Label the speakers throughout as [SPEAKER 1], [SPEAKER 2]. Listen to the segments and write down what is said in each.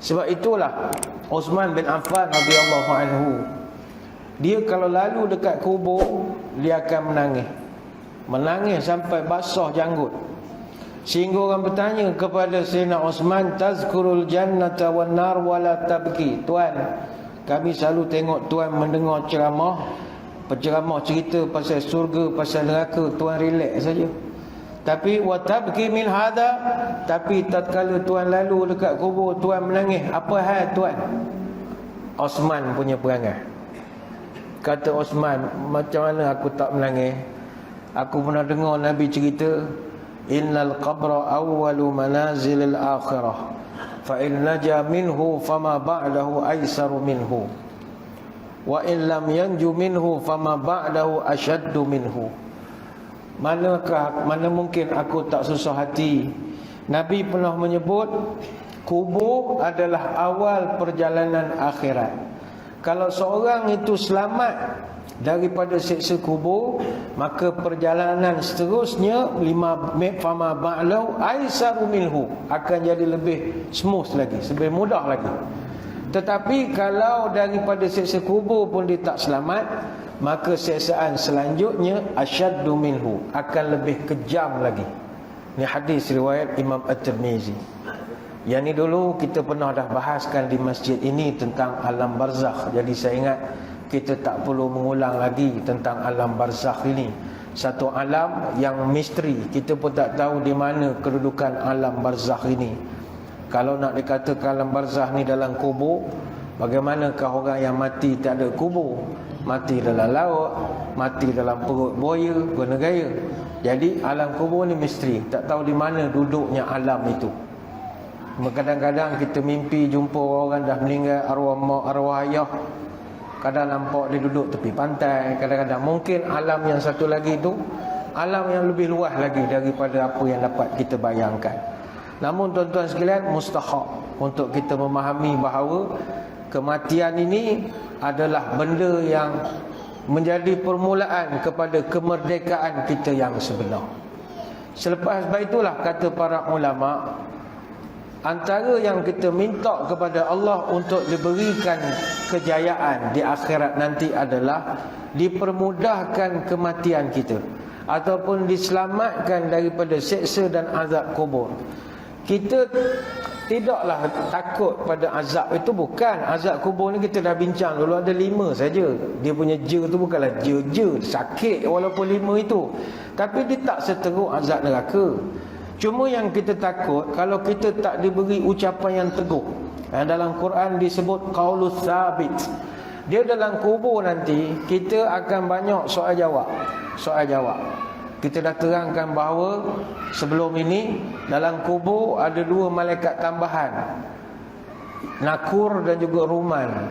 [SPEAKER 1] Sebab itulah Uthman bin Affan radhiyallahu anhu, dia kalau lalu dekat kubur, dia akan menangis. Menangis sampai basah janggut. Sehingga orang bertanya kepada Sayyidina Uthman, tazkurul jannata wan nar wala tabki. Tuan, kami selalu tengok tuan mendengar penceramah cerita pasal surga, pasal neraka, tuan relax saja. Tapi wa tabki min hada, tapi tatkala tuan lalu dekat kubur, tuan menangis. Apa hal tuan? Uthman punya perangai. Kata Uthman, macam mana aku tak menangis? Aku pernah dengar Nabi cerita, innal qabra awwalu manazilil akhirah, fa in naja minhu fama ba'dahu aisaru minhu, wa in lam yanju minhu fama ba'dahu ashaddu minhu. Mana mungkin aku tak susah hati? Nabi pernah menyebut kubur adalah awal perjalanan akhirat. Kalau seorang itu selamat daripada siksa kubur, maka perjalanan seterusnya fama ba'dahu aisaru minhu, akan jadi lebih smooth lagi, lebih mudah lagi. Tetapi kalau daripada siksa kubur pun dia tak selamat, maka siksaan selanjutnya asyaddu minhu, akan lebih kejam lagi. Ini hadis riwayat Imam At-Tirmizi. Yang ni dulu kita pernah dah bahaskan di masjid ini tentang alam barzakh. Jadi saya ingat kita tak perlu mengulang lagi tentang alam barzakh ini. Satu alam yang misteri, kita pun tak tahu di mana kedudukan alam barzakh ini. Kalau nak dikatakan alam barzakh ni dalam kubur, bagaimanakah orang yang mati tak ada kubur? Mati dalam laut, mati dalam perut buaya, guna-gaya. Jadi alam kubur ni misteri, tak tahu di mana duduknya alam itu. Kadang-kadang kita mimpi jumpa orang dah meninggal, arwah ayah, kadang nampak dia duduk tepi pantai. Kadang-kadang mungkin alam yang satu lagi itu alam yang lebih luas lagi daripada apa yang dapat kita bayangkan. Namun tuan-tuan sekalian, mustahak untuk kita memahami bahawa kematian ini adalah benda yang menjadi permulaan kepada kemerdekaan kita yang sebenar. Selepas itulah kata para ulama, antara yang kita minta kepada Allah untuk diberikan kejayaan di akhirat nanti adalah dipermudahkan kematian kita, ataupun diselamatkan daripada seksa dan azab kubur. Kita tidaklah takut pada azab itu, bukan. Azab kubur ni kita dah bincang dulu, ada 5 saja. Dia punya je tu bukanlah je sakit walaupun 5 itu, tapi dia tak seteruk azab neraka. Cuma yang kita takut kalau kita tak diberi ucapan yang teguh. Dalam Quran disebut qaulus sabit. Dia dalam kubur nanti kita akan banyak soal jawab. Kita dah terangkan bahawa sebelum ini dalam kubur ada 2 malaikat tambahan, Nakur dan juga Ruman,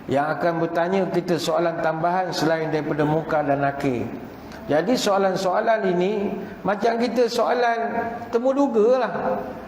[SPEAKER 1] yang akan bertanya kita soalan tambahan selain daripada Munkar dan Nakir. Jadi soalan-soalan ini macam kita soalan temu duga lah.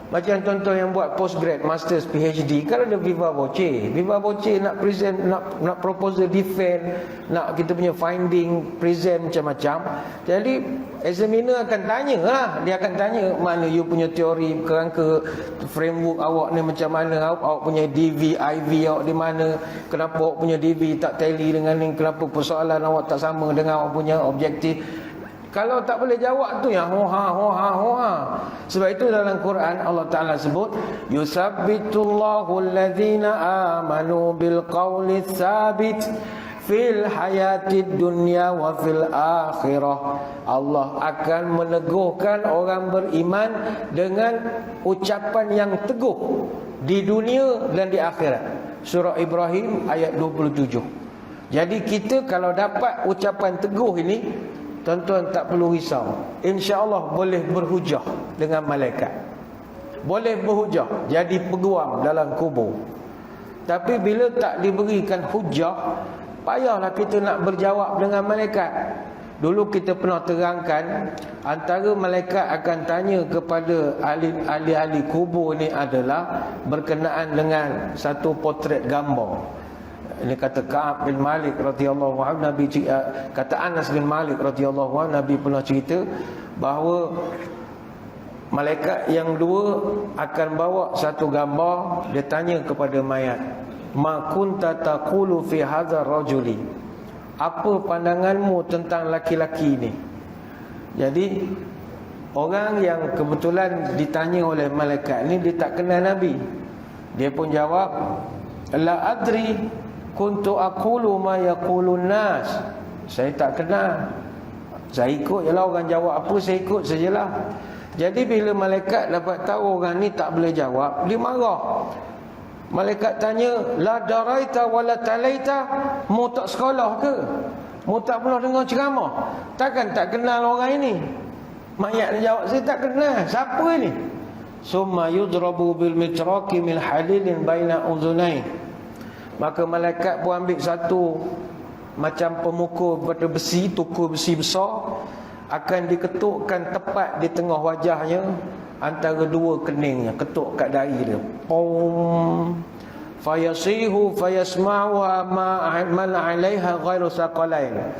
[SPEAKER 1] Macam contoh yang buat postgrad, masters, PhD, kan ada viva voce. Viva voce nak present, nak proposal defend, nak kita punya finding present macam-macam. Jadi examiner akan tanya lah. Dia akan tanya mana you punya teori, kerangka framework awak ni macam mana, awak punya DV, IV awak di mana, kenapa awak punya DV tak tally dengan ni, kenapa persoalan awak tak sama dengan awak punya objektif. Kalau tak boleh jawab tu yang hoha. Sebab itu dalam Quran Allah Ta'ala sebut, yusabbitullahu alladhina amanu bil qawli thabit fil hayatid dunya wa fil akhirah. Allah akan meneguhkan orang beriman dengan ucapan yang teguh di dunia dan di akhirat. Surah Ibrahim ayat 27. Jadi kita kalau dapat ucapan teguh ini, tuan-tuan tak perlu risau. InsyaAllah boleh berhujah dengan malaikat, boleh berhujah jadi peguam dalam kubur. Tapi bila tak diberikan hujah, payahlah kita nak berjawab dengan malaikat. Dulu kita pernah terangkan, antara malaikat akan tanya kepada ahli-ahli kubur ni adalah berkenaan dengan satu potret gambar. Ini kata Ka'ab bin Malik radhiyallahu anhu, Nabi kata Anas bin Malik radhiyallahu anhu, Nabi pernah cerita bahawa Malaikat yang dua akan bawa satu gambar. Dia tanya kepada mayat, ma kunta taqulu fi hadzal rajuli, apa pandanganmu tentang laki-laki ini? Jadi orang yang kebetulan ditanya oleh malaikat ni, dia tak kenal Nabi. Dia pun jawab, la adri kuntu aqulu ma yaqulun nas. Saya tak kenal, saya ikut je lah orang jawab apa, saya ikut sajalah. Jadi bila malaikat dapat tahu orang ni tak boleh jawab, dia marah. Malaikat tanya, la daraita wala talaita, mu tak sekolah ke? Mu tak pernah dengar ceramah? Takkan tak kenal orang ini? Mayat dia jawab, saya tak kenal. Siapa ni? Summa yudrabu bil mitraqi min halilin baina uzunain. Maka malaikat pun ambil satu macam pemukul pada besi, tukul besi besar, akan diketukkan tepat di tengah wajahnya, antara dua keningnya, ketuk kat dahi dia. Pom. Fayasihu fayasma'uha man 'alaiha ghairu saqalain.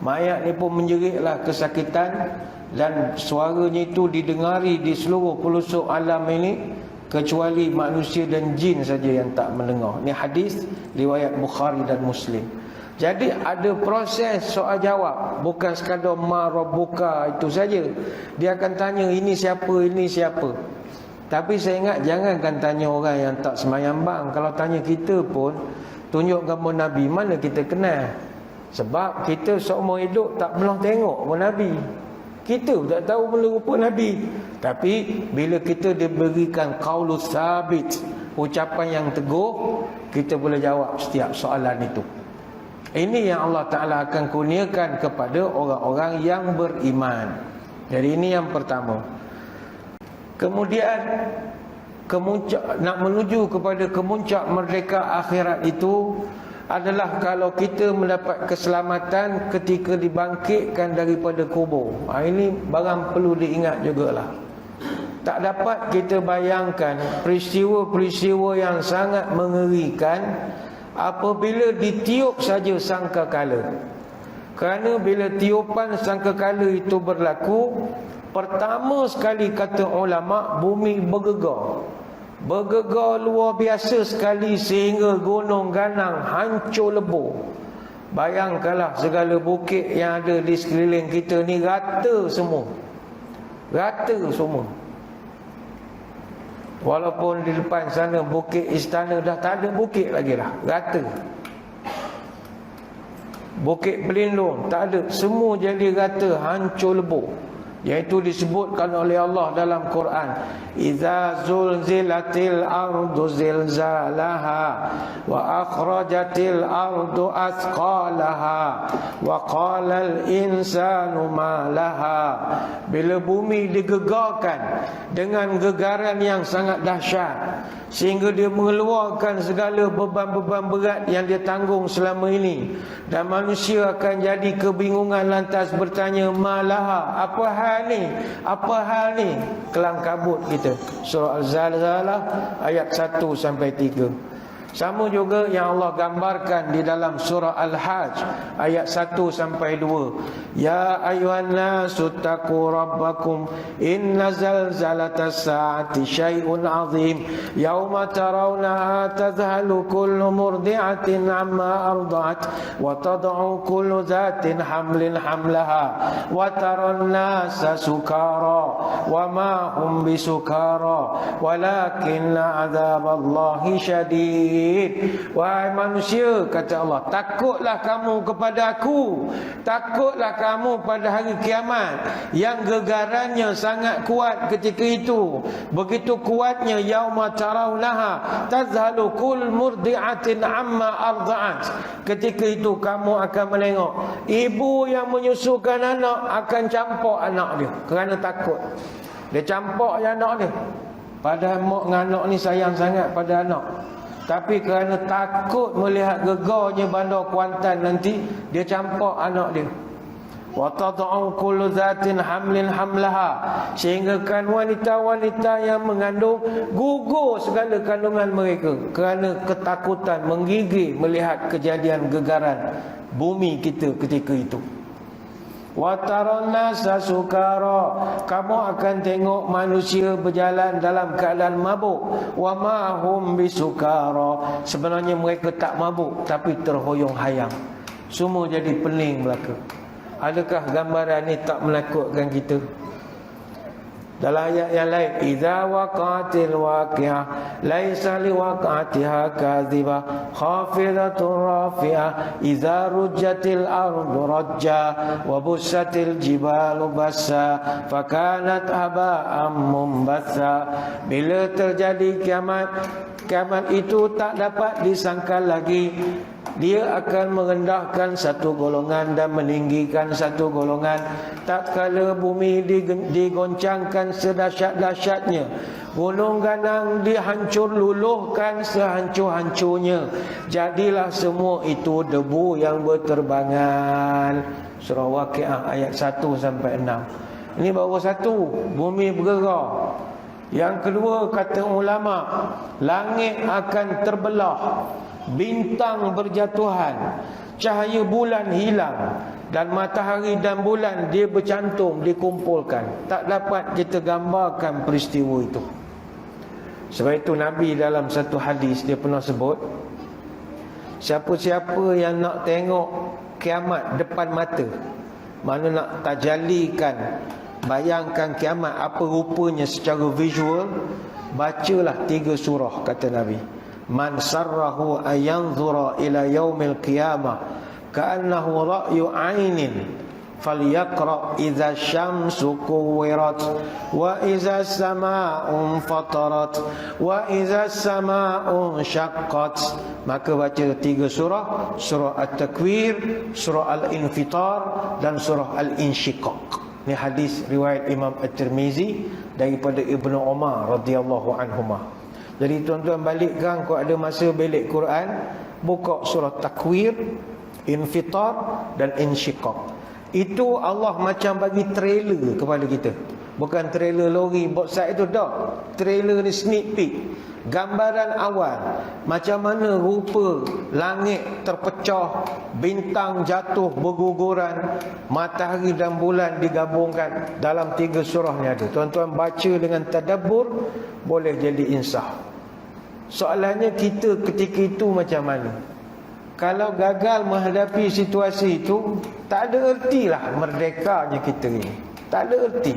[SPEAKER 1] Mayat ni pun menjeritlah kesakitan, dan suaranya itu didengari di seluruh pelosok alam ini, kecuali manusia dan jin saja yang tak mendengar. Ni hadis riwayat Bukhari dan Muslim. Jadi ada proses soal jawab, bukan sekadar ma rabbuka itu saja. Dia akan tanya ini siapa, ini siapa. Tapi saya ingat jangankan tanya orang yang tak sembahyang bang. Kalau tanya kita pun, tunjuk gambar Nabi, mana kita kenal. Sebab kita seumur hidup tak pernah tengok pun Nabi. Kita tak tahu pula rupa Nabi. Tapi bila kita diberikan qaulus sabit, ucapan yang teguh, kita boleh jawab setiap soalan itu. Ini yang Allah Ta'ala akan kurniakan kepada orang-orang yang beriman. Jadi ini yang pertama. Kemudian nak menuju kepada kemuncak merdeka akhirat itu adalah kalau kita mendapat keselamatan ketika dibangkitkan daripada kubur. Ini barang perlu diingat jugalah. Tak dapat kita bayangkan peristiwa-peristiwa yang sangat mengerikan apabila ditiup saja sangkakala. Kerana bila tiupan sangkakala itu berlaku, pertama sekali kata ulama, bumi bergegar. Bergegar luar biasa sekali sehingga gunung ganang hancur lebur. Bayangkanlah segala bukit yang ada di sekeliling kita ni rata semua. Rata semua. Walaupun di depan sana bukit istana dah tak ada bukit lagi lah, rata. Bukit Pelindung tak ada, semua jadi rata, hancur lebur. Iaitu disebutkan oleh Allah dalam Quran, Iza zulzilatil ardu zilzalaha wa akhrajatil ardu asqalaha wa qalal insanu ma laha. Bila bumi digegarkan dengan gegaran yang sangat dahsyat, sehingga dia mengeluarkan segala beban-beban berat yang dia tanggung selama ini, dan manusia akan jadi kebingungan lantas bertanya, malaha, apa hal ni? Apa hal ni? Kelang kabut kita. Surah Al-Zalzalah ayat 1 sampai 3. Sama juga yang Allah gambarkan di dalam surah Al-Hajj ayat 1 sampai 2. Ya ayuhan nasu taqu rabbakum inna zalzalatas saati syai'un azim yauma tarawnaha tadhhalu kullu murdi'atin amma arda'at wa tad'u kullu zatin hamlin hamlaha wa taran nasa sukara wa ma hum bisukara walakinna adzaballahi syadid. Wahai manusia, kata Allah, takutlah kamu kepada aku, takutlah kamu pada hari kiamat yang gegarannya sangat kuat ketika itu. Begitu kuatnya, yauma tarawnaha tazhalu kull murdi'atin amma arda'at. Ketika itu kamu akan menengok ibu yang menyusukan anak akan campur anak dia kerana takut. Dia campur anak dia, padahal mak dengan anak ni sayang sangat pada anak, tapi kerana takut melihat gegarnya bandar Kuantan nanti, dia campak anak dia. Wa tad'u kullu zatin hamlin hamlaha, sehingga kan wanita-wanita yang mengandung gugur segala kandungan mereka kerana ketakutan menggigil melihat kejadian gegaran bumi kita ketika itu. Wa taran nasa sukara, kamu akan tengok manusia berjalan dalam keadaan mabuk. Wa ma hum bisukara, sebenarnya mereka tak mabuk tapi terhoyong-hayang. Semua jadi pening belaka. Adakah gambaran ni tak menakutkan kita? Dalam ayat yang lain, idza waqatil waqi'ah laisa liwaqatiha kadhibah khafidatur rafi'ah idza rujjatil ardu rajja wa bussatil jibalu bassa fakanat haba'an mumbatha. Bila terjadi kiamat itu tak dapat disangkal lagi. Dia akan merendahkan satu golongan dan meninggikan satu golongan. Tak kala bumi digoncangkan sedahsyat-dahsyatnya, gunung ganang dihancur luluhkan sehancur-hancurnya, jadilah semua itu debu yang berterbangan. Surah Waqiah ayat 1 sampai 6. Ini baru satu, bumi bergerak. Yang kedua, kata ulama, langit akan terbelah, bintang berjatuhan, cahaya bulan hilang, dan matahari dan bulan dia bercantum, dikumpulkan. Tak dapat kita gambarkan peristiwa itu. Sebab itu Nabi dalam satu hadis dia pernah sebut, siapa-siapa yang nak tengok kiamat depan mata, mana nak tajallikan, bayangkan kiamat apa rupanya secara visual, bacalah 3 surah, kata Nabi. Man sarrahu ayanzura ila yaumil qiyamah ka'annahu ra'yu 'ainin falyaqra idza syamsu kuwirat wa idza samaa'u fatarat wa idza samaa'u syaqqat. Maka baca 3 surah, surah At-Takwir, surah Al-Infitar dan surah Al-Insyiqaq. Ini hadis riwayat Imam At-Tirmizi daripada Ibnu Umar radhiyallahu anhuma. Jadi tuan-tuan balikkan, kalau ada masa belik Quran, buka surah Takwir, Infitar dan Insyiqaq. Itu Allah macam bagi trailer kepada kita. Bukan trailer lori boxside itu dah. Trailer ni sneak peek, gambaran awal macam mana rupa langit terpecah, bintang jatuh berguguran, matahari dan bulan digabungkan. Dalam 3 surah ni ada. Tuan-tuan baca dengan tadabbur, boleh jadi insaf. Soalannya kita ketika itu macam mana? Kalau gagal menghadapi situasi itu, tak ada ertilah merdekanya kita ini. Tak ada erti.